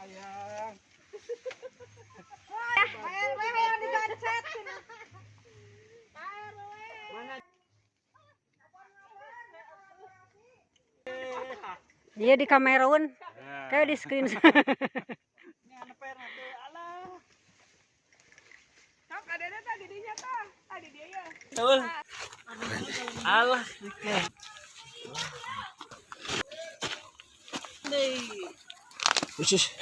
sayang. Yang digancet. Dia di kameraun, kayak di screen. Allah. Khusus.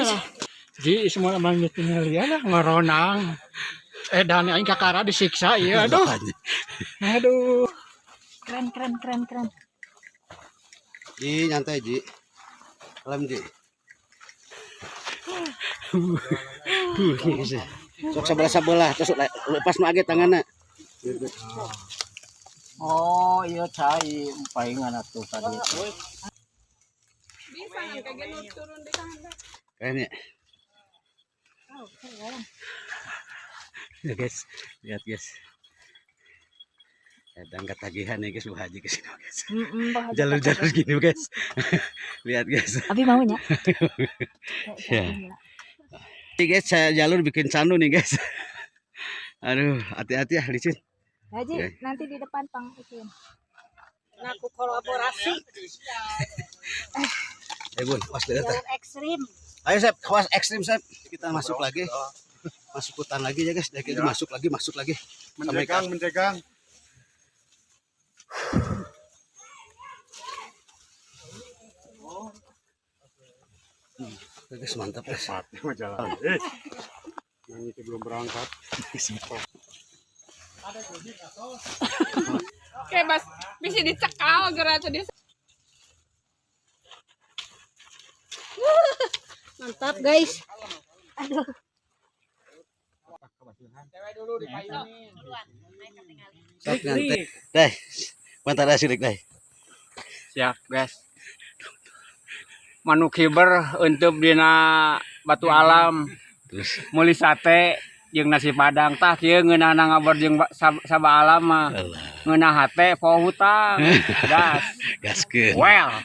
Di semua namanya tinggal ya lah ngeronang. Dan aing kakara disiksa iya aduh. Aduh. Keren. Ji nyantai Ji. Alam Ji. Sok sebelah terus lepas nu age tanganna. Oh iya cai palingan atuh tadi. Bisa kan kayak turun di sana. Keren ya. Ya guys, lihat guys. Angkat tagihan ya guys, Bu Haji ke sini guys. Jalur-jalur gini guys. Lihat guys. Abi maunya. Ya. Ini guys, saya jalur bikin candu nih guys. Aduh, hati-hati ya licin. Haji, nanti di depan Pang Ikin. Ngaku kolaborasi. Bun, was deh. Jalur ekstrim. Ayo Sep, was ekstrim Sep. Kita masuk lagi. Masuk hutan lagi ya guys. Dari itu masuk lagi. Menjegang. Guys, mantap guys. Jalan. Ini belum berangkat. Oke, Mas. Bisa dicekal gerak tadi. Mantap guys. Aduh. Sok nyantai. Dai. Mantap dah sirik dai. Siap guys. Manuk hiber untuk dina batu alam. Terus Muli sate jeung nasi padang tah kieu ngeunahna ngabar jeung sabah alam mah. Ngeunah hate poho hutang. Gas. gaskeun. Well.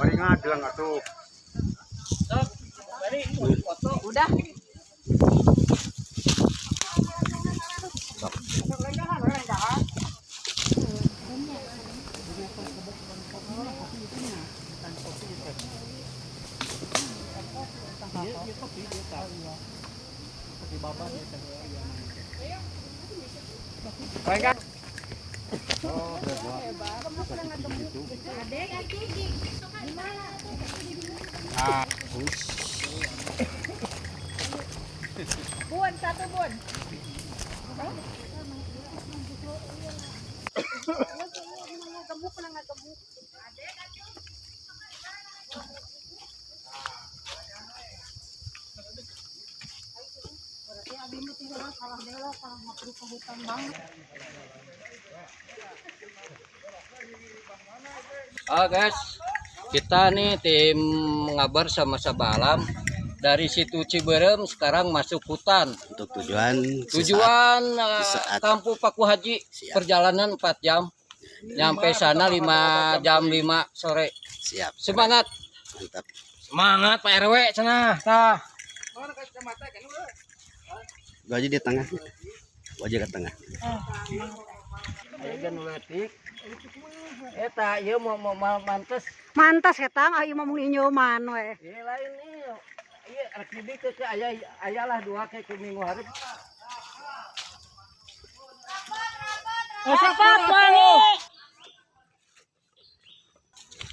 Mari ngadelang atuh. Udah. Bun, satu bun. Guys, kita nih tim ngabar sama sabah alam dari situ Ciberem sekarang masuk hutan. Untuk tujuan Saat Kampung Paku Haji. Siap. Perjalanan 4 jam. Nyampe sana 5 jam 5 sore. siap. Semangat. Mantap. Semangat Pak RW cenah. Tah. Gua aja di tengah. Gua aja ke tengah. Aya gan leutik. Eta ieu mau mantes. Mantas ketang ayo mau nginyoman we. Ieu lain ieu. Ieu rek didik ke aya lah 2 ke minggu hari. Cepat Mani.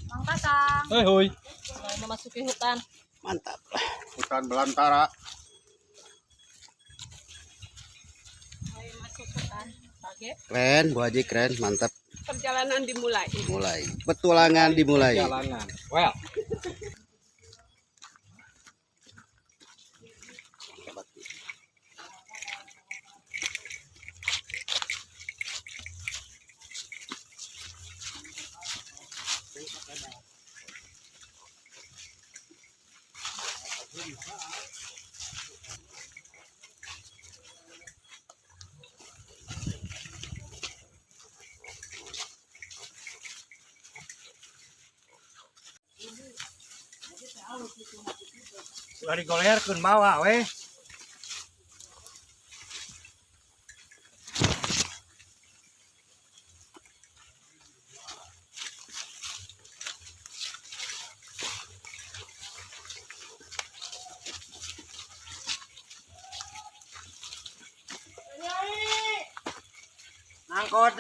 Mang Kasang. Hoi. Memasuki hutan. Mantap. Hutan belantara. Masuk hutan. Kaget. Keren, Bu Haji keren, mantap. Perjalanan dimulai. Mulai. Petualangan dimulai. Jalanan. Well. Ulah digolerkeun bawa weh. Nangkut.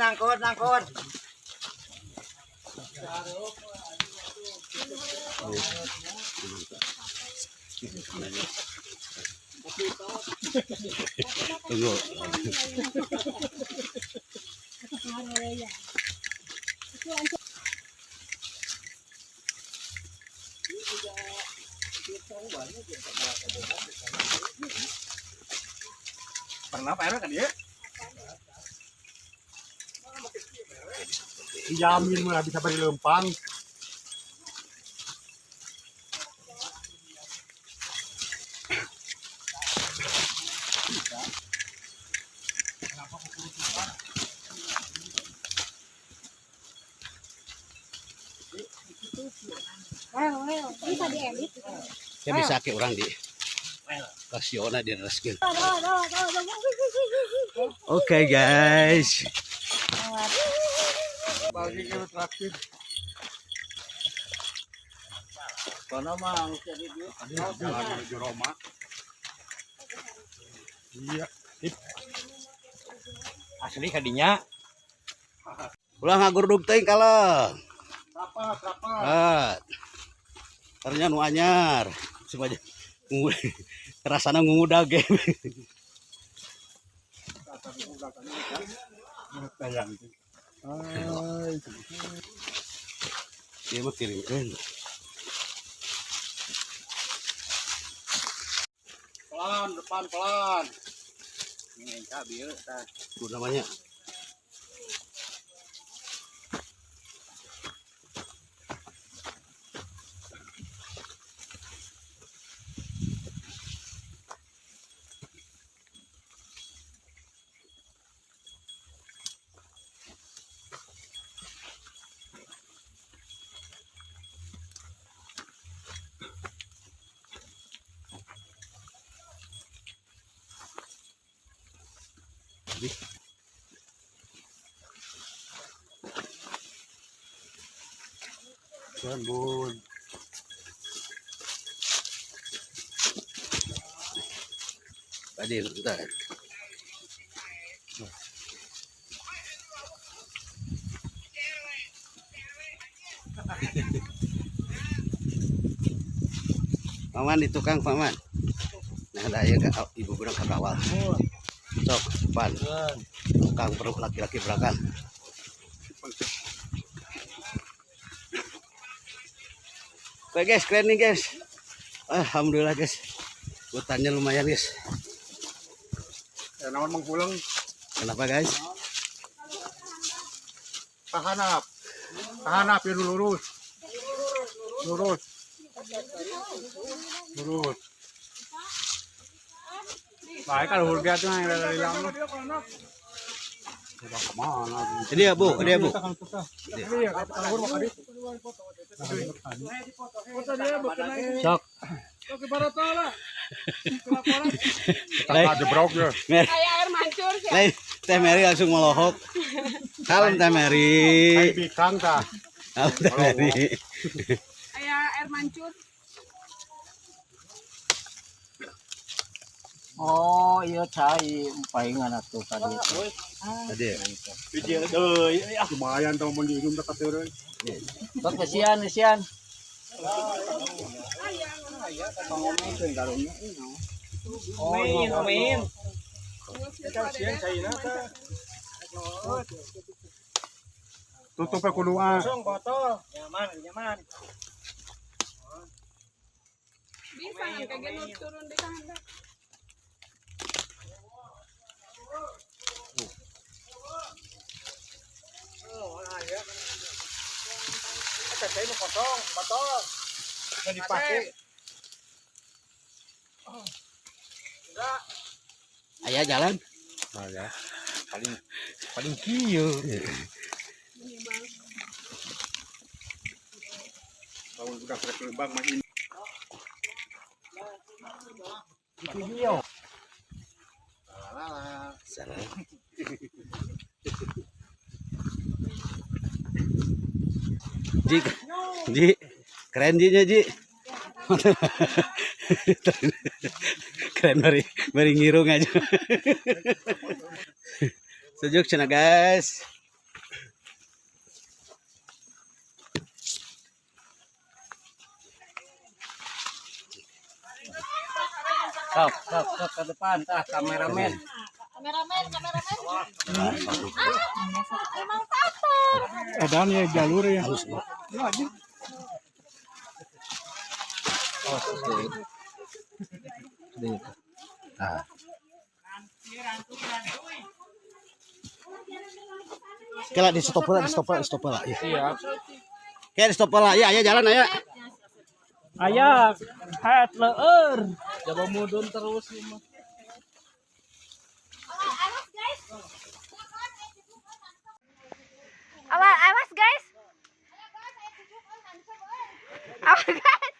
Tunggu. Pernah Pak RW kan dia? Dijamin mah bisa beri lempang. Bisa diedit. Ya bisa ke orang di Kasiona di reskin. Oke guys. Bagi ke terakhir. Kono mah jadi dia. Jalan menuju Roma. Iya. Asli kadinya. Ulah ngagurdug teuing kalau. Apa? Ternyata nu anyar. Supaya rasana ngungudag ge. Dia mah kirimkeun. Pelan, depan pelan. Ini cabil tah. Itu namanya. Jambon. Tadi bentar. Paman di tukang paman. Nah, ada ya ibu berang kawal. Sok, pan. Tukang perut laki-laki berangkat. Oke guys, keren nih guys. Alhamdulillah guys. Hutannya lumayan guys. Ya naon mengpulang Kenapa guys? tahanap. Tahanap ya lurus. Lurus. Lurus. Baik kalau urga tuh yang dari hilang. Sudah kemana? Ini ya bu, ini ya bu. Iya, kalau urga tadi. Sok. Tak jebrok ya. Mary, Kayak air mancur sih. Teh Mary langsung melohok. Kalem Teh Mary. Kayak bikang tah. Kalem Teh Mary. Kayak air mancur. Oh iya cai palingan atuh tadi. Tadi. Video deui, lumayan tong mun diujung dekat teureun. Kok kesian kesian. Main. Tutup ke kuduan. Nyaman. Bisa kan kayak genut turun di sana. Bisa dipakai. Ayah jalan. Nah ya. Paling kieu. Kalau udah kerek lembang mah ini. Video. Salah. Ji, Ji, keren Ji nya Ji. Keren mari ngirung aja. Sejuk sana guys. Sok ke depan tah kameramen. Emang takut. Edan ya jalur ya. Ah. Kela di stop lah. Iya. Kayak di stop lah. Ya, jalan ya. Ayah, hat leur. Coba mudun terus mah. Awas guys. Awas guys.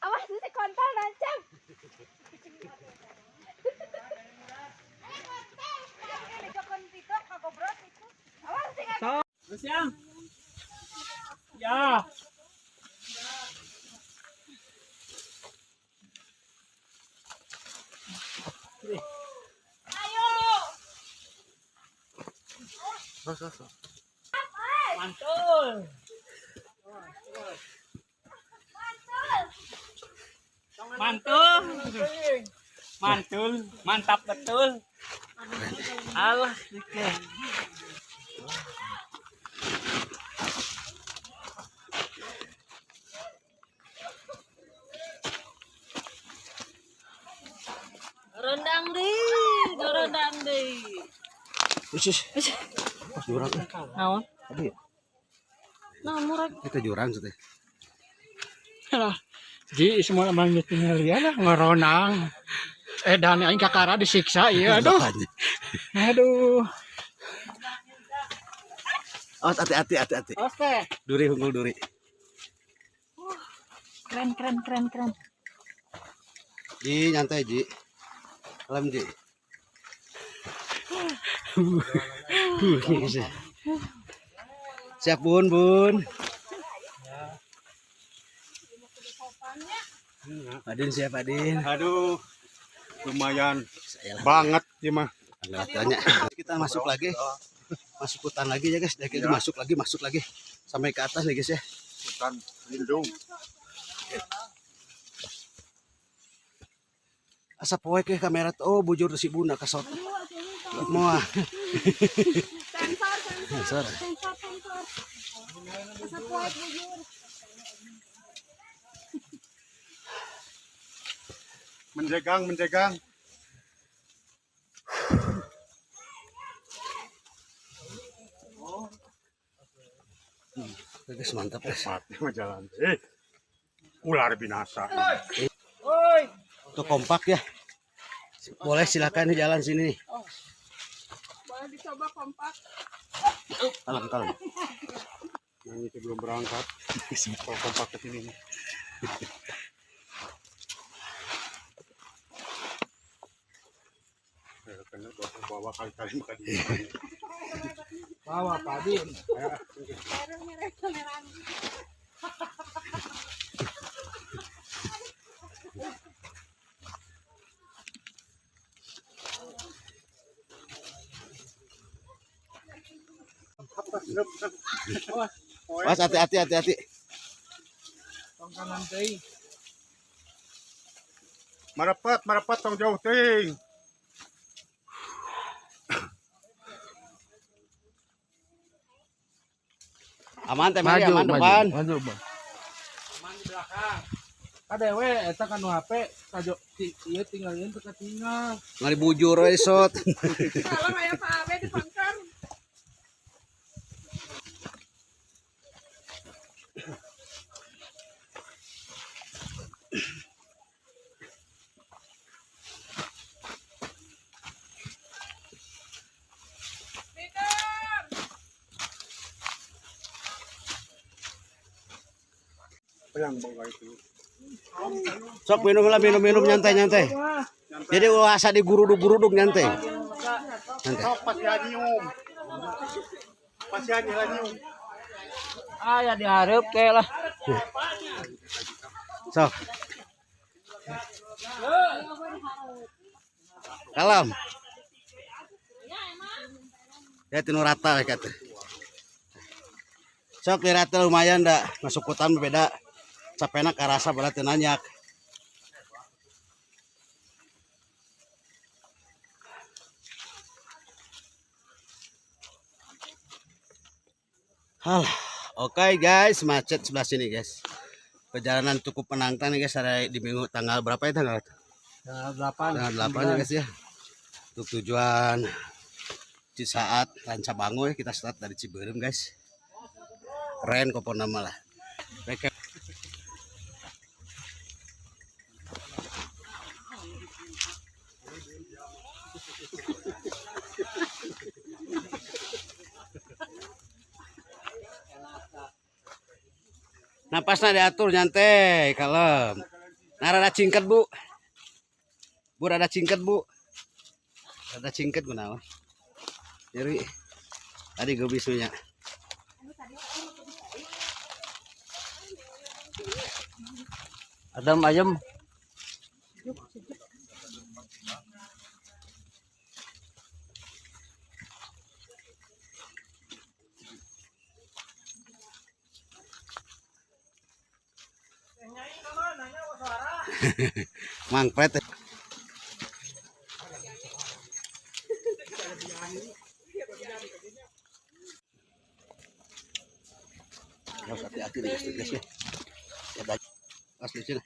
Awas si kontol nancap. Terus yang. Ya. Mantul. Mantul. Mantul, mantap betul. Allah, dikit. Rendang deh. Usus. Jurang. Naon? Tadi. Nah, murah. Itu jurang teh. Lah. Ji semua orang tinggal ya lah ngeronang. Dan aing kakara disiksa iya aduh. Aduh. Oh, hati. Oke. Duri unggul duri. Keren. Ji, nyantai Ji. Alam Ji. Siap bun. Adin siap Adin. Aduh, lumayan banget ya mah. Tanya. Kita masuk lagi. Masuk hutan lagi ya guys. Jadi masuk lagi. Sampai ke atas nih guys ya. Hutan lindung. Asa poe ke kamera tuh bujur si bunda kasot. Moa. Sensor. Menjegang. Guys mantap guys. Mati mah jalan. Ular binasa. Tuh kompak ya. Boleh silakan nih jalan sini nih. Boleh dicoba kompak. Kalem. Yang itu belum berangkat. Kalau kompak ke sini. Kena bawa kali-kali makan dia. Bawa Pak Din. Mas hati. Tong kanan teuing. Marapat tong jauh ting. Aman teh mari aman depan. Maju, Bang. Aman di belakang. Kadewe eta kan nu HP kajo ieu tinggalin teu katinggal. Ngari bujur we sot. Kalau kayak Pak Abe di Pangkar. Apa yang bawa itu? Sok minum lah, minum nyantai. Jadi asa diguruduk nyantai. Sok pasianium. Pasianium. Ah ya diharap kayak lah. Sok. Kalem. Ya tinu rata kata. Sok di rata lumayan dah. Masuk hutan berbeda. Capena karasa berarti nanyak. Oke guys, macet sebelah sini guys. Perjalanan cukup menantang nih guys. Ada di minggu tanggal berapa ya tanggal? Tanggal 8 ya guys ya. Untuk tujuan Cisaat, Ranca Bango ya. Kita start dari Ciberem guys. Keren kok nama lah. Oke. Napasnya diatur nyantai, kalem. Nah, rada cingket bu. Bu rada cingket bu. Rada cingket gunawan. Jadi tadi gue bisunya. Adam ayam. Mangpret. Harus hati-hati nih guys ya. Asli sini.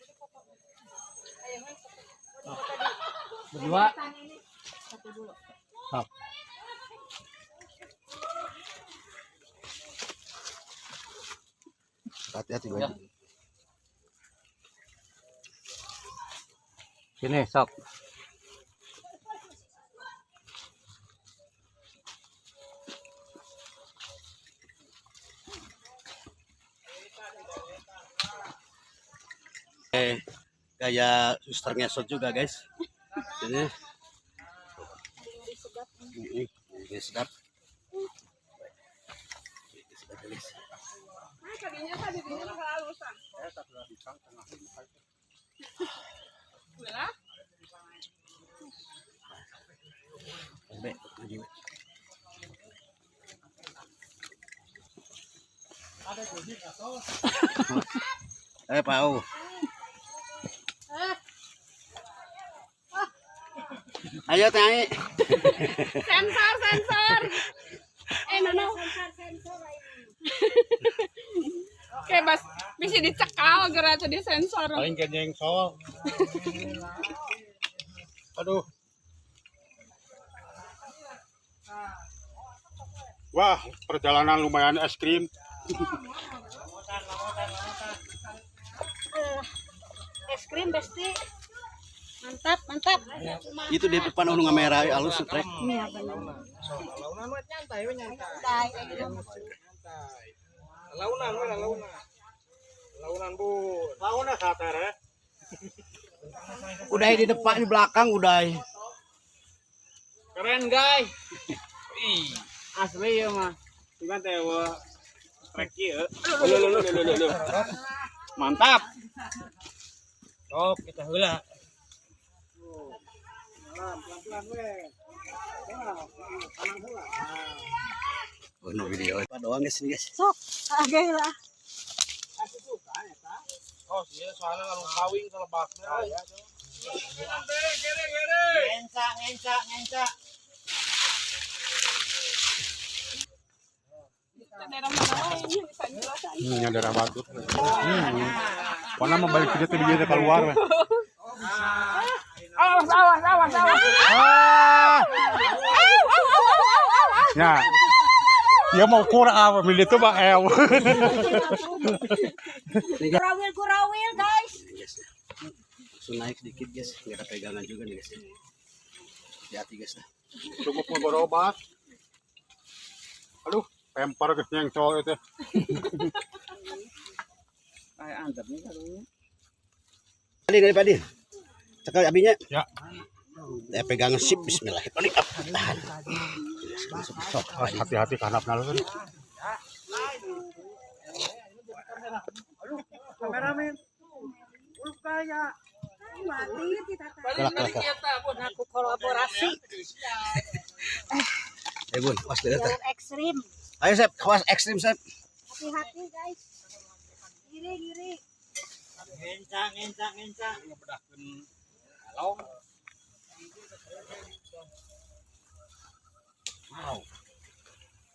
Berdua. Hati-hati guys. Sini sok. Kayak suster ngesot juga guys. Ini sedap. Tadinya kehalusan. Pau. Ayo tanya. Sensor. No. Oke, Bas. Bisa dicekal gara tadi sensor. Paling kejengsol. Aduh. Wah, perjalanan lumayan es krim. Es krim besti. Mantap. Itu di depan ulung merah alus trek. Iya benar. Launan bu. Launan sater ya. Udah di depan di belakang udah. Keren guys. Asli ya mah. Gimana teh wa trek ieu. Mantap. Oh, kita heula. Ono video apa doang guys ini guys. Sok. Agak lah. Oh, iya soalnya kalau kawing kalau baknya. Ngenca. Daerah mana ini bisa jelasin. Daerah Batu. Mana membalik kita tuh dia keluar. Awas. Ya. Ya mau kurang apa milih tuh Bang El. Kurawil guys. Langsung naik sedikit guys, nggak ada pegangan juga nih guys. Hati-hati guys. Cukup berobat. Aduh, pempar ke yang cowok itu. Kayak antep nih karunya. Padin. Cekal abinya. Ya. Pegangan sip bismillahirrahmanirrahim. Tahan. Sok, Hati-hati kanap nalur. Kameramen. Aku kolaborasi. Bun, awas deh. Jalur ekstrim. Ayo, Sep, awas ekstrim, Sep. Hati-hati guys. Giri.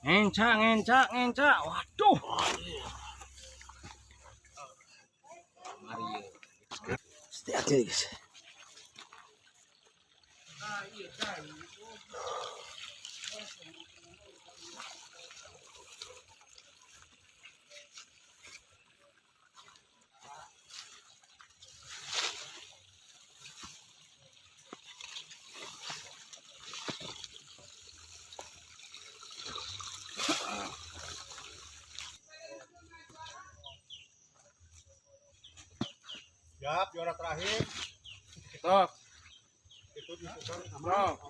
Ngencak. Waduh. Hati-hati, guys. Siap, juara terakhir. Sok. Itu diputar Sok.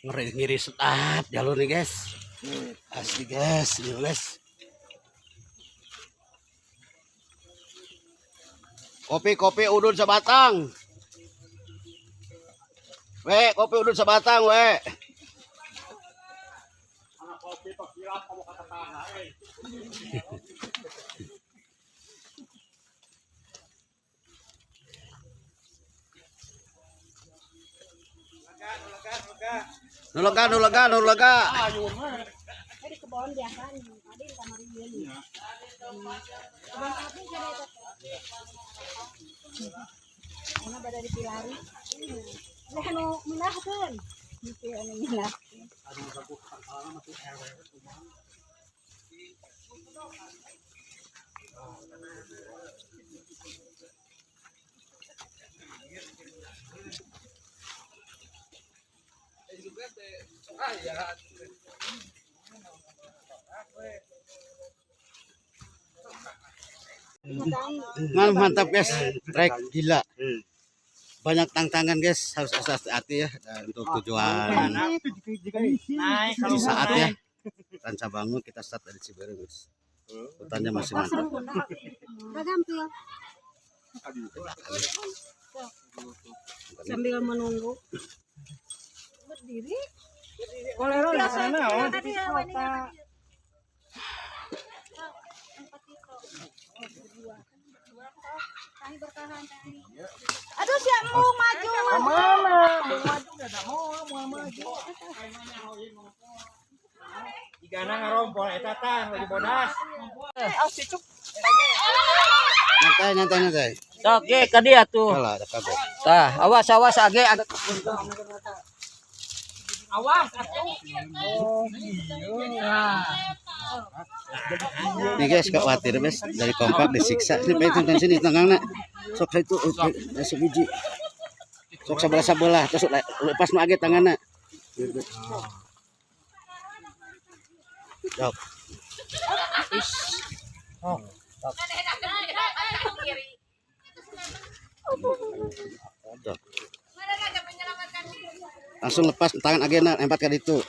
Ngiri sedap jalur nih, guys. Asli, guys. Ini, guys. Kopi udun sebatang. Kopi udun sebatang, anak kopi pekirap kamu katakan. Nulaga. Di kebon biasa nih. Tadi di kamar ini. Kebon api jadi itu. Mana pada dipilari. Nah, anu minahkeun. Gitu anu minah. Mantap, guys. Trek gila. Banyak tantangan, guys. Harus hati-hati ya untuk tujuan di saat ya. Ranca bangun kita start dari Ciberem, guys. Hutannya masih mantap. Sambil menunggu. Berdiri. Kolero di sana, oh. Aduh, siap mau maju. Mana? Mau maju enggak mau maju. Igana ngarompol eta tah lagi bodas. Nyantai. Sok ge ka dia tuh. Kalah ada kabel. Tah, awas age agak Nih, guys, khawatir, guys. Dari kompak disiksa. Ini pengen sini tengahnya. Sok itu nasi biji. Sok sebelah terus lepas nu age tanganna. Sok. Langsung lepas tangan agena empat kali itu.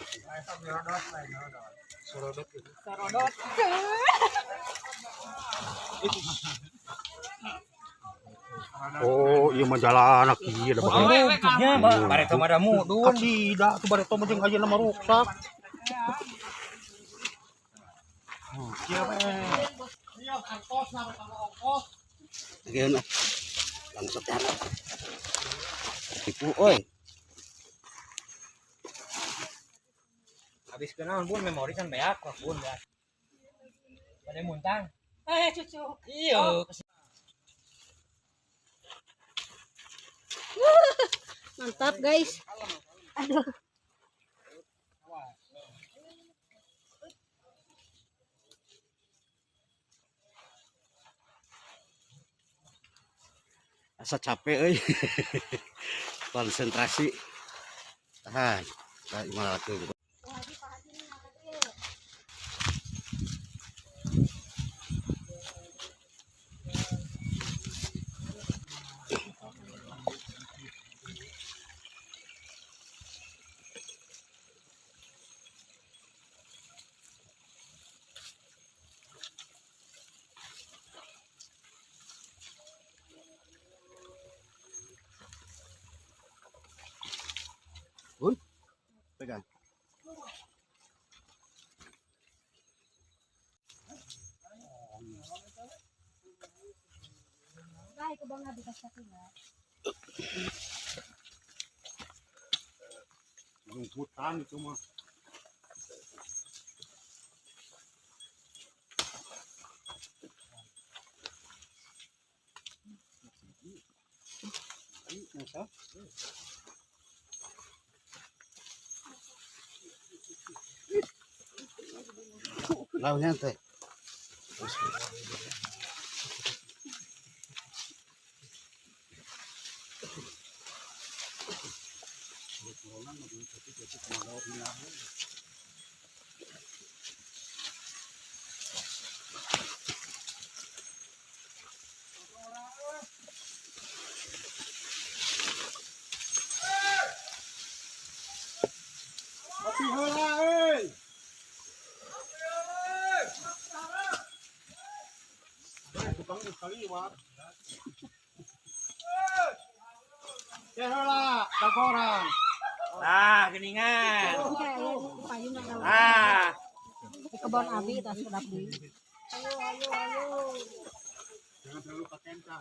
Oh, iya mah jalan anak ieu da Nya, bare teu mada mudun. Sida tuh bare teu jeung aja nama rusak. Ageuna. Langsung ya. Tipu oi. Habis kenaon bun memori kan beak bun ya. Pada muntang. Cucu. Iya. Mantap, guys. Aduh. Asa capek euy. Konsentrasi. Tahan. Gimana tuh? Rumputan itu mah. Launya teh. Kopi heula euy. Tukang sekali wak. Ya heula, dagoran. Nah, geningan. Kita ya payung ada. Ah, Di kebun abi tas sedap deui. Ayo. Jangan terlalu patenka.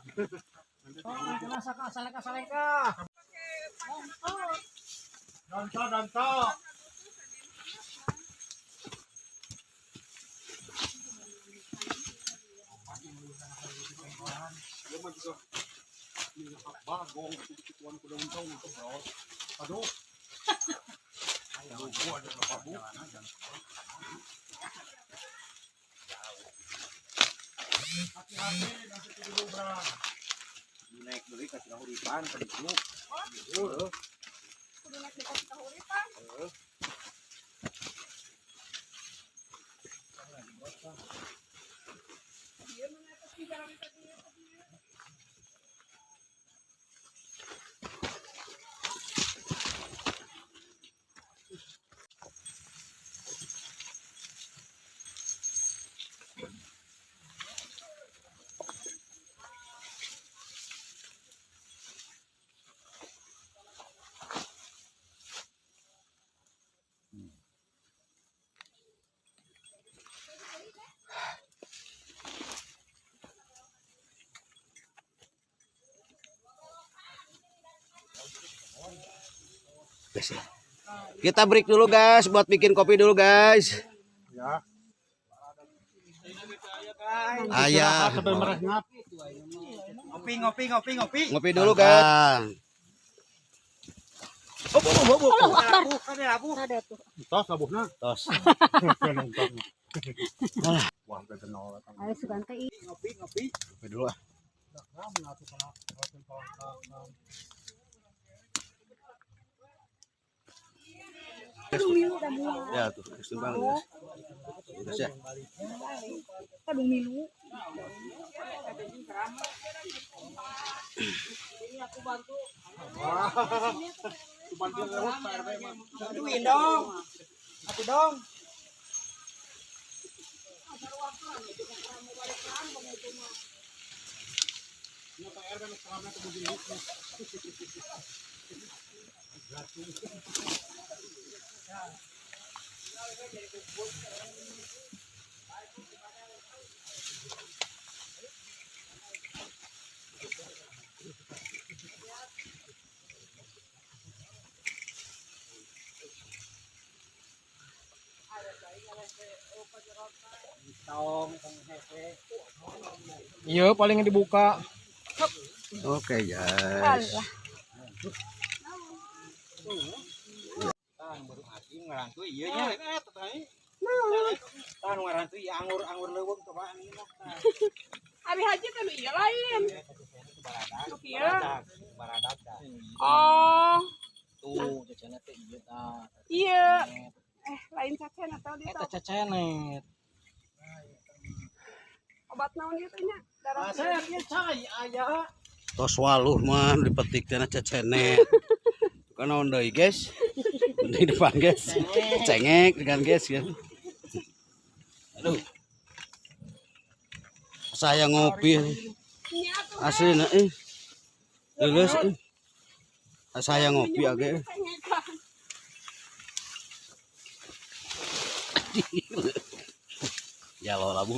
Saleka. Danto. Bagong tuan ko daw ito bro. Aduh. Ayaw ko ada pabu. Hati-hati nanti tidur berang. naik deui ka kahuripan ka ditu. Kudu naik di kasih kahuripan. Dia mana pasti jalan tadi. Kita break dulu guys, buat bikin kopi dulu guys. Ya. Ayah, Sampai meresngap. Ngopi. ngopi dulu guys. Ada tuh. Tos abuhna. Tos. Wah, kenal. Ayo sugante i. Ngopi dulu ah. Ya tuh, sembang guys. Guys ya. Kadung milu. Bantuin dong. Atuh dong. Iya, paling dibuka. Oke guys. Ngarantui ieu nya. Tah ngarantui anggur leuweung coba ini mah. Abi haji kan iya lain. Iya. Baradak dah. Oh, Tuh, cacana teh ieu tah. iya. Lain cacen atau di Eta cacenet. obat naon ieu teh nya? Darah. Saya ieu cai aya. Tos waluh mah dipetik teh cecenet. Kan naon deui guys? Di depan guys. Cengek dengan guys kan. Aduh. Saya ngopi Nya tuh asli lulus saya ngopi age. cengekan. Ya lo labu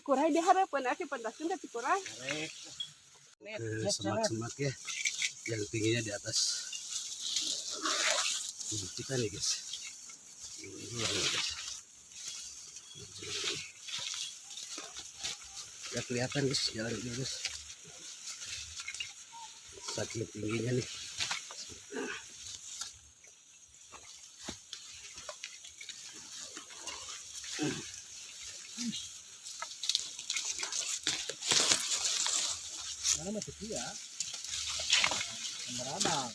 cikurai di harapan aki pentaskeun teh cikurai. Semak-semak ya, yang tingginya di atas kita nih guys. Ini guys. Ya kelihatan guys, jalan ini guys. Saking tingginya nih. Mana mah tepi ya. Beradang.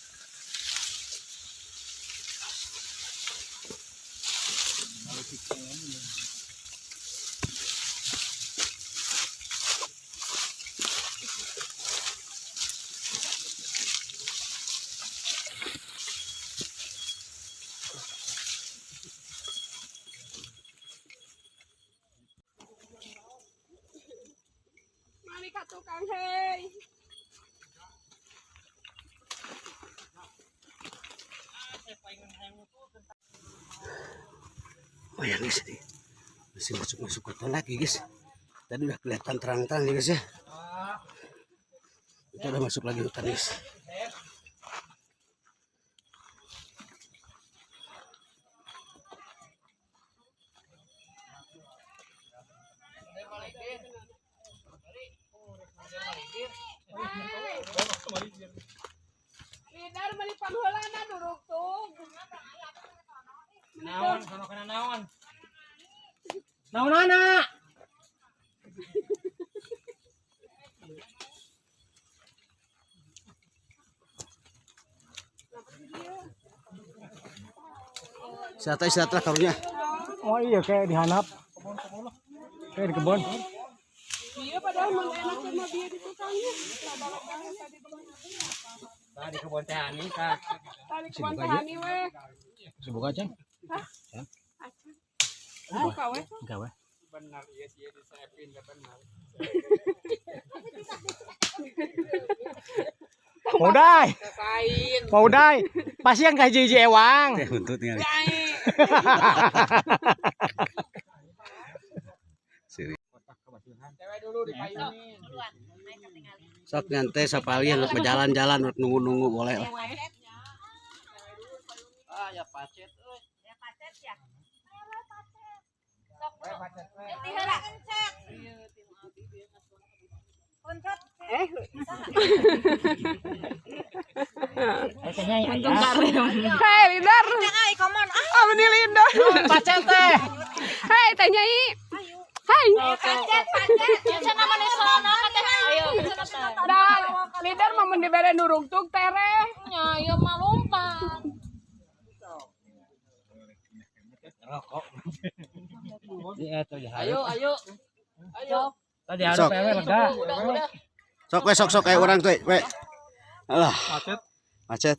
Mari ka tukang hei. Oh ya guys, ini masih masuk hutan lagi guys. Tadi udah kelihatan terang-terang nih guys ya. Kita udah masuk lagi hutan guys. Lidar meuli pangheulana duruk tug. Naon sono kana naon? Naonana? Istirahat lah karunya. Oh iya kayak dihanap. Kayak di kebun. Iya padahal mun enak mah bieu di tukangnya. Tadi kebon teh ani ka. Tadi kebon tani we. Sebuka aja. Buka we. Gawe. Benar iya sih disepin gak benar. Mau dai. Kain. Mau dai. Pasti yang kayak hiji ewang. Teh buntut nih. Cewek dulu dipayungin. Sok nyantai sapali untuk berjalan-jalan untuk nunggu-nunggu boleh lah. Ah ya pacet euy. Ya pacet ya. Weh pacet weh. Di heula encet. Uncot. Untung karem. Hei Lidar. Ai komon. Ah meni Lidar. Pacet teh. Hei Teh Nyai. Hai. Pacet pacet. Cenah mah sono kateh. Ayo. Dan Lidar mah mun dibere duruk tug tereh. Nya ieu mah lompat. Rokok. Di eta ya. Ayo. Tadi ada Sok. pewe lega. Sok we sok kayak orang tuh we. Alah. Macet.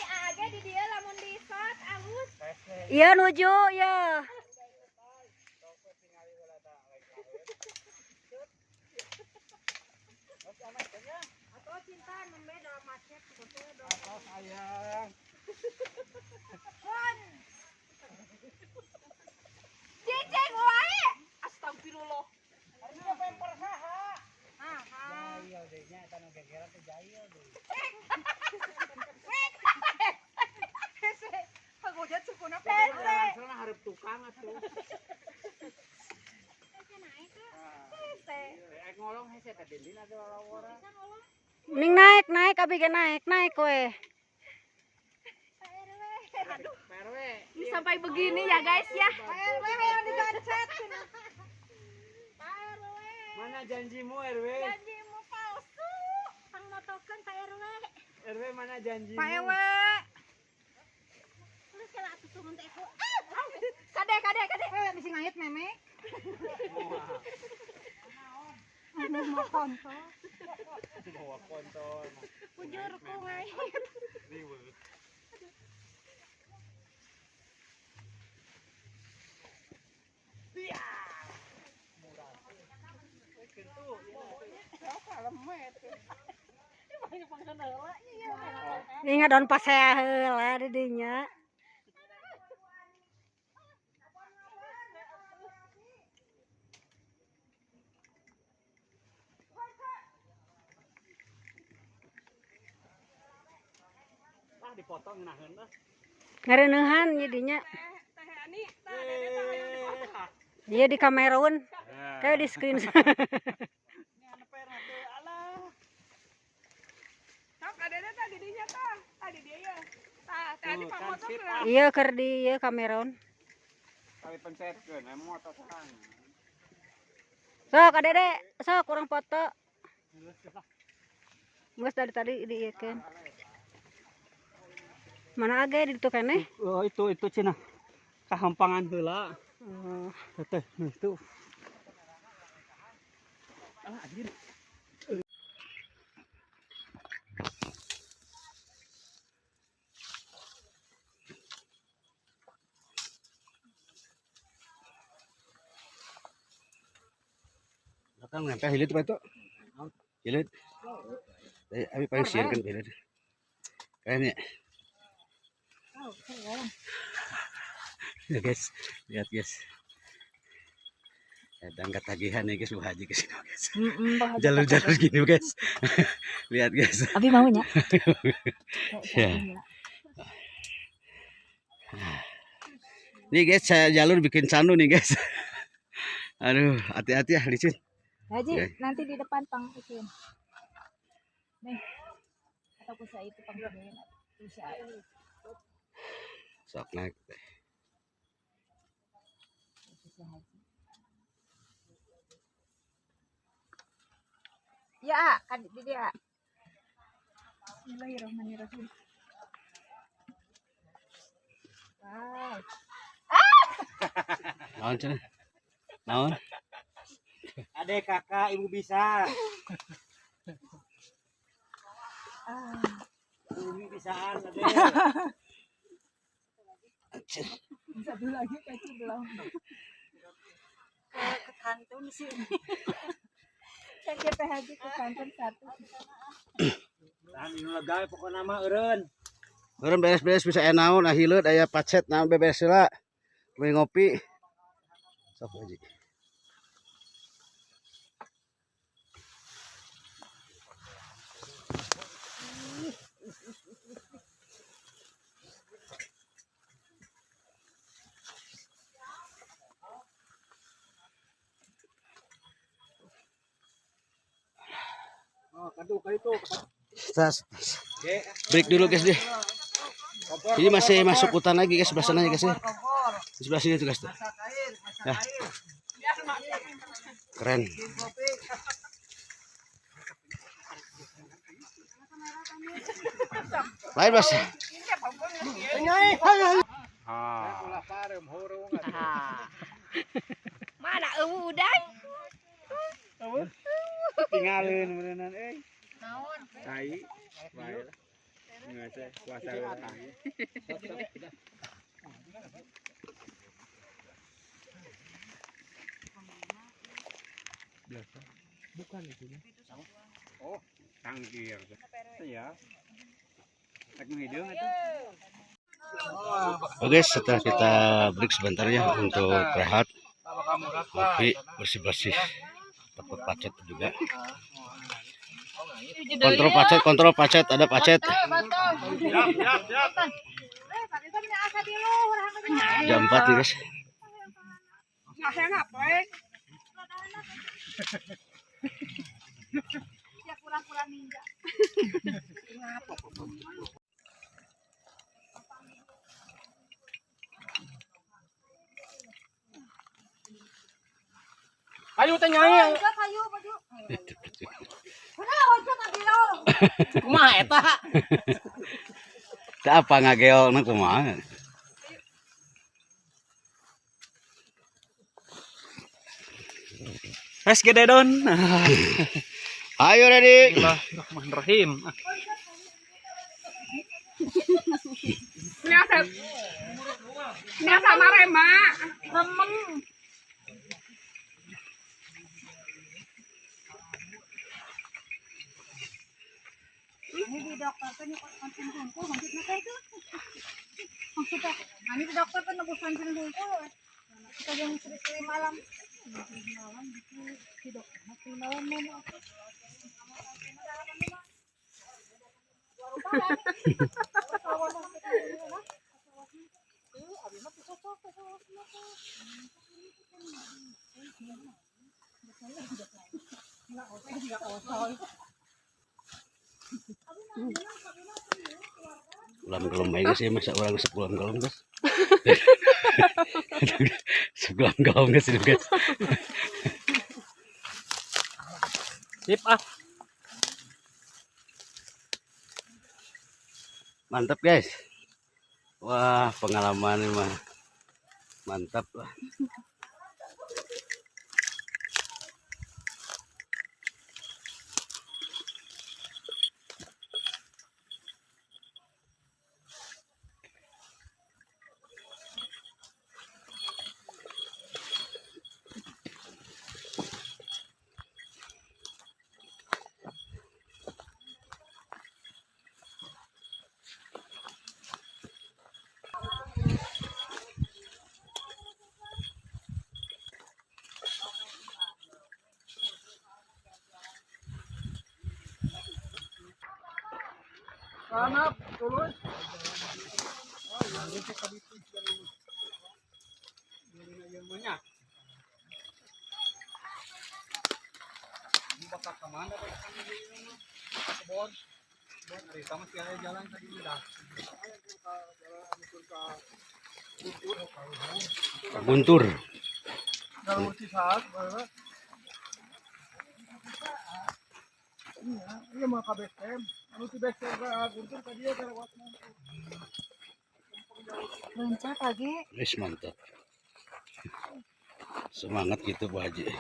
Aja di dia lamun di shot alus. Iya nuju ya. Atau cinta membeda macet Atau sayang. Cicing wae. Astagfirullah. Pagodat sukuna Langsung hareup tukang atuh. Ek ngolong hese teh dindin ada orang. Ning naik abi ge naik we. Perwe. Sampai begini ya guys ya. yang digancet. Mana janjimu RW? Janjimu palsu. Pang motokeun Pak RW. RW mana janjimu? Pak RW. Terus kalau atuh turun teh aku. Kade. Misi ngayet meme. Mau kontol. Bawa kontol. Bujur ku ngayet. Riweuh. Ingat daun pasea heula di dinya. dipotong naheun lah. Ngareunehan jadinya. Teh Ani, teh Dede teh. Dia di Kamerun. Kayak di screen. Sok Dede teh di dinya tah. Tadi dia ya. Tah, tadi pamotor teh. Iya keur di ieu Kamerun. Kali pencetkeun moto sarang. Sok Dede, sok kurang foto. Geus dari tadi dieukeun. Mana age di ditu keneh? Oh itu cenah. Kahampangan heula. Oh. Teh itu. Ah anjir. Belakang nempel hilit apa itu? Hilit. Abi paling sian kan hilit. Kayaknya. Ya guys, lihat guys. Ada ketagihan nih guys, Bu Haji ke sini guys. Jalur-jalur gini guys. Lihat guys. Abi maunya. Ya. Nih guys, saya jalur bikin candu nih guys. Aduh, hati-hati ya licin. Haji, Ya. nanti di depan pang itu. Nih. Atau kusa itu pang kusa. Sok naik. Ya, kan di dia. Bismillahirrahmanirrahim. Wow. Naon cenah? Naon? Adek kakak ibu bisa. Umi bisaan adek. Satu lagi kaki belum. Ke kantun sini. Kaki PHJ ke kantun satu. Tahan ini lega pokoknya nama eureun. Orang beres-beres bisa naon, hileut aya pacet naon beberes heula. Beli ngopi. Sok Haji. Break dulu guys deh. Ini masih masuk hutan lagi guys, sebelah sana ya guys ya. Di sebelah sini tuh guys tuh. Ya. Keren. Lain mas. Mana udah? Tinggalin beneran tai bae lah ngece puasa datang bukan itu oh tangkir ya itu. Oke, setelah kita break sebentar ya untuk rehat, ngopi, bersih-bersih, takut pacet juga. Kontrol pacet, ada pacet. Jam 4 nih guys. Ya kurang-kurang ninja. Ayo teh nyai. Kayu baju. Udah hojok kabilo. Kumaha eta? Teu apa ngageolna kumaha. Wes gede don. Ayo ready. Bismillahirrahmanirrahim. Nya sama Rema. Remeng. Ini di dokter kan konsen hungkul maksudnya kayak itu. Maksudnya, ini di dokter kan nebus konsen hungkul. Kita yang seri malam. Malam gitu di dokter seri malam mana? Ulam galom aja sih masa orang sebulan galom guys. Sebulan galom guys ini guys. Sip ah. Mantap guys. Wah pengalaman ini mah mantap lah. Hanap, tuloy. Guntur. Kalau saat, iya mah ka base camp. Anu ti base camp Guntur ka dieu ka lewat mah. Loncat lagi. Wis mantap. Semangat gitu Bu Haji.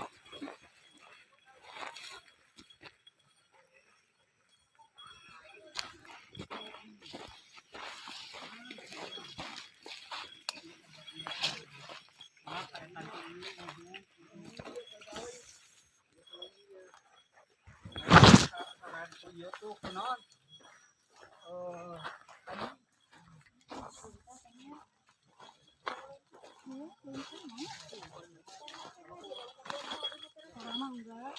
Lama enggak.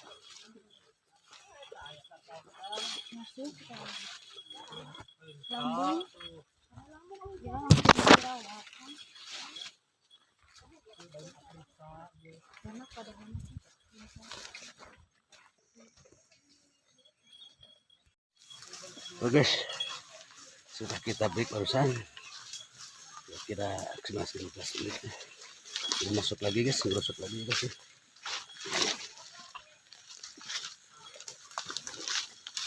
Masih sekarang. Lambung. Ya, langsung dirawat kan. Enak pada enak. Oke guys. Sudah kita break barusan. Kira 15 menit. Ini masuk lagi guys, ngerosot lagi guys.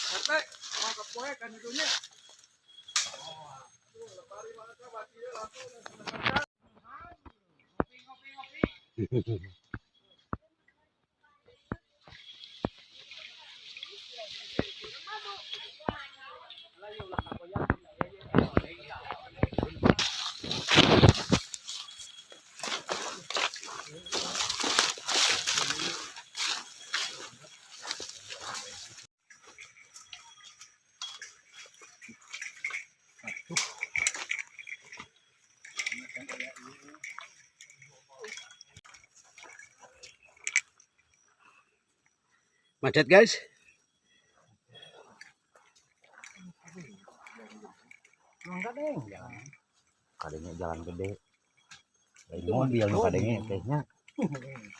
Sampai mangkap poe kan itunya. Macet guys. Enggak deh, jalan. Kadangnya jalan gede. Lain mobil nu kadangnya tehnya.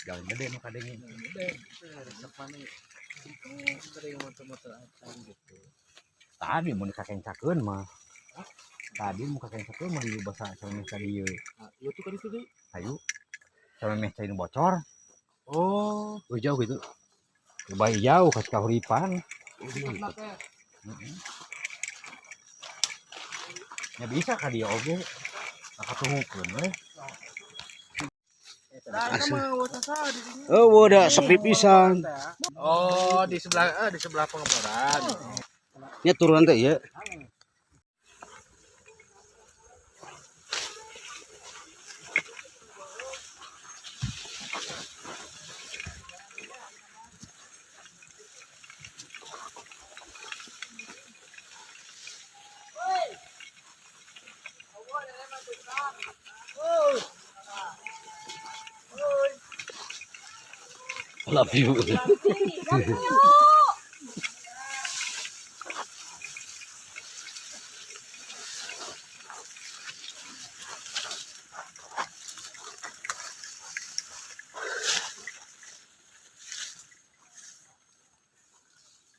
Jalan gede nu kadangnya. Tadi mau dikakencakeun mah. Tadi mau kakencakeun mah di bahasa sama tadi ieu. Ieu tuh kali tadi. Ayo. Sama meh tadi bocor. Oh jauh gitu. Bayi jauh kasih kahuripan. Ya bisa ka dia oge. Nakatuhukeun we. Oh udah sepi pisan. Oh, di sebelah pengeboran. Ini turunan teh ya. Love you.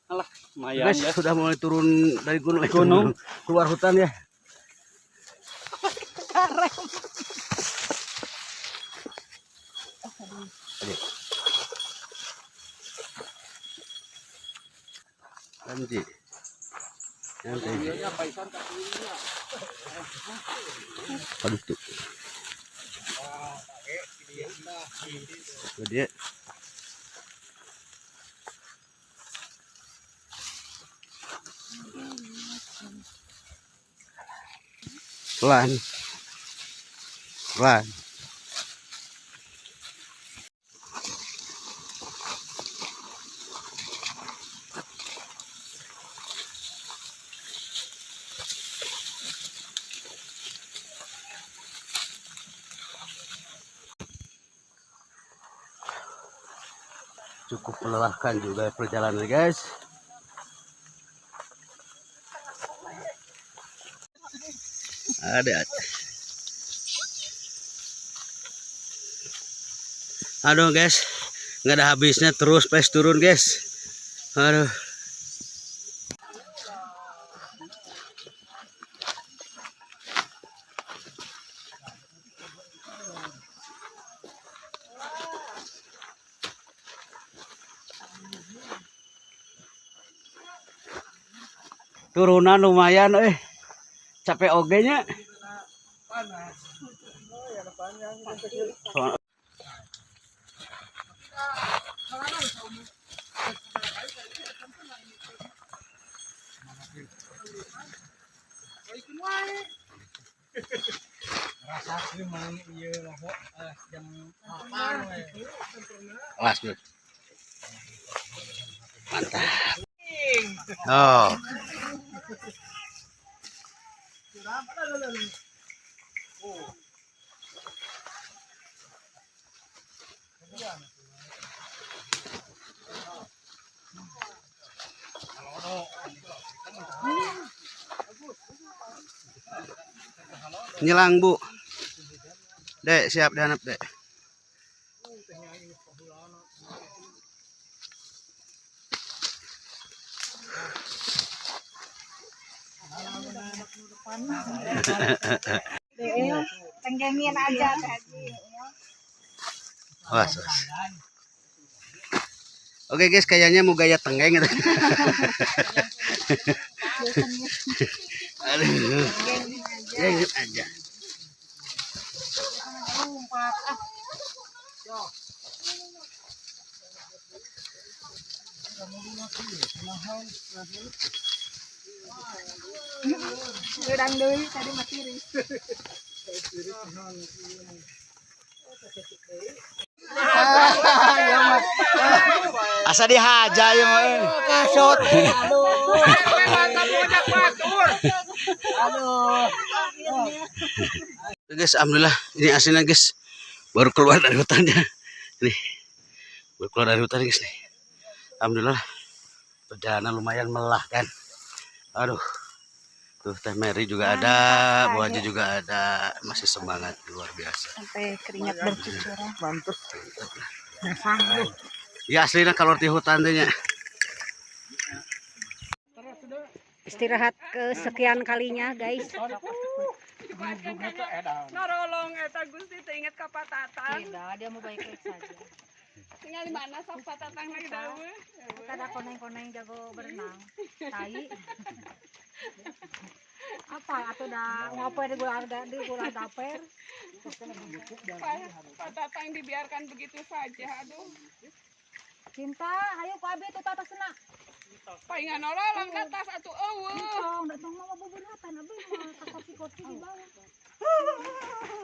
Lumayan Guys, guys. sudah mulai turun dari gunung. Keluar hutan ya. Nanti. Aduh tuh. Tuh dia. Pelan. Pelan. Cukup melelahkan juga perjalanan guys. Ada. Aduh guys, nggak ada habisnya terus pas turun guys. Aduh. Turunan lumayan capek ogenya. Awas, Bro. Mantap. Oh. Nyelang Bu. Dek, siap dihanap Dek. Tenggengin aja tadi. Was. Oke guys, kayaknya mau gaya tenggeng gitu. Aduh. Tenggengin aja. Gedang deui tadi mah tiris. Asa dihaja ya mah. Kasot. Guys, alhamdulillah ini asinnya guys. Baru keluar dari hutannya. Nih. Baru keluar dari hutan guys nih. Alhamdulillah. Perjalanan lumayan melelahkan. Aduh. Tuh Teh Mary juga ada, Bu Haji juga ada. Masih semangat luar biasa. Sampai keringat bercucuran. Mantap. Ya aslinya kalau di hutan teh nya. Istirahat kesekian kalinya, guys. Narolong eta Gusti teu inget ka Patatang. Tidak, dia mau baik-baik saja. Tinggal di mana sok Patatang lagi dawe. Kita ada koneng-koneng jago berenang. Tai. Apa atau dah ngapain di gula daper? Patatang dibiarkan begitu saja. Aduh. Cinta, ayo Pak Abi tuh atas sana. Paingan orang ke atas atuh eueuh. Tong, datang mama bubunatan Abi mah takot-takot di bawah.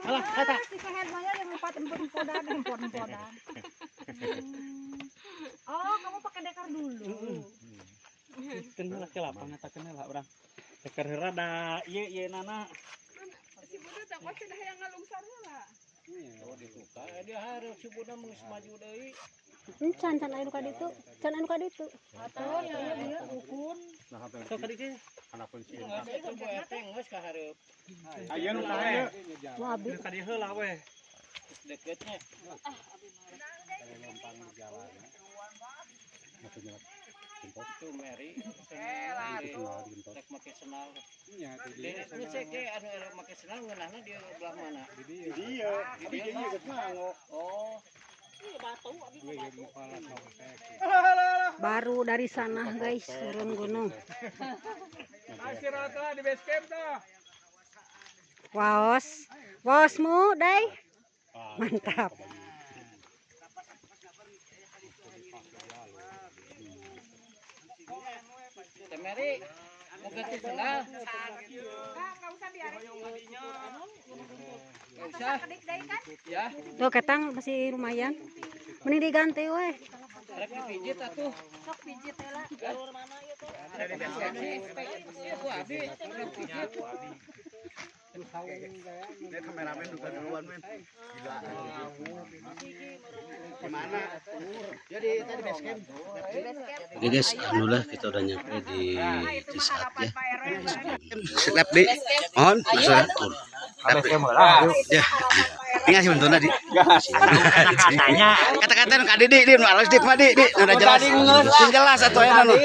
Alah, kata. Si sehat maya yang empot-empodan. Oh, kamu pakai dekar dulu. Kenal ke lapang eta kenal lah urang. Teker heura da ieu nana. Si budak tak pasti dah yang ngalungsar heula. Dia harus si budak geus maju deui. Can anu ka ditu. Can anu ka ditu. Atuh dia ukun. Sok ka dieu. Anapeun si. Itu bu eteng geus ka hareup. Ayo nu kae. Mau Abi. Ka dieu heula we. Deketnya. Itu Mary. Rek make senal. Iya, ini cek anu rek make senal ngeunahna di belah mana? Di dieu. Di dieu geus mango. Oh. Baru dari sana guys, turun gunung. Istirahat di base camp dah. Waos, waosmu, Day. Mantap. Teh Mary, mau ganti senal? Enggak usah biarin. Enggak usah. Ya, Tuh ketang masih lumayan. Mending diganti weh. rek dipijit atuh. Sok pijit heula. Iya, ku abi rek pijit. Ini kameramen bukan duluan men. Gila. Gimana? Jadi tadi base camp. Oke guys, alhamdulillah kita udah nyampe di Cisaat ya. Seklap di. Mohon masalah tur. Ya. Tinggal sih bentuknya di. Kata-kata nu ka Didi, di nu alus dik mah di. Udah jelas. Jelas atuh aya nu.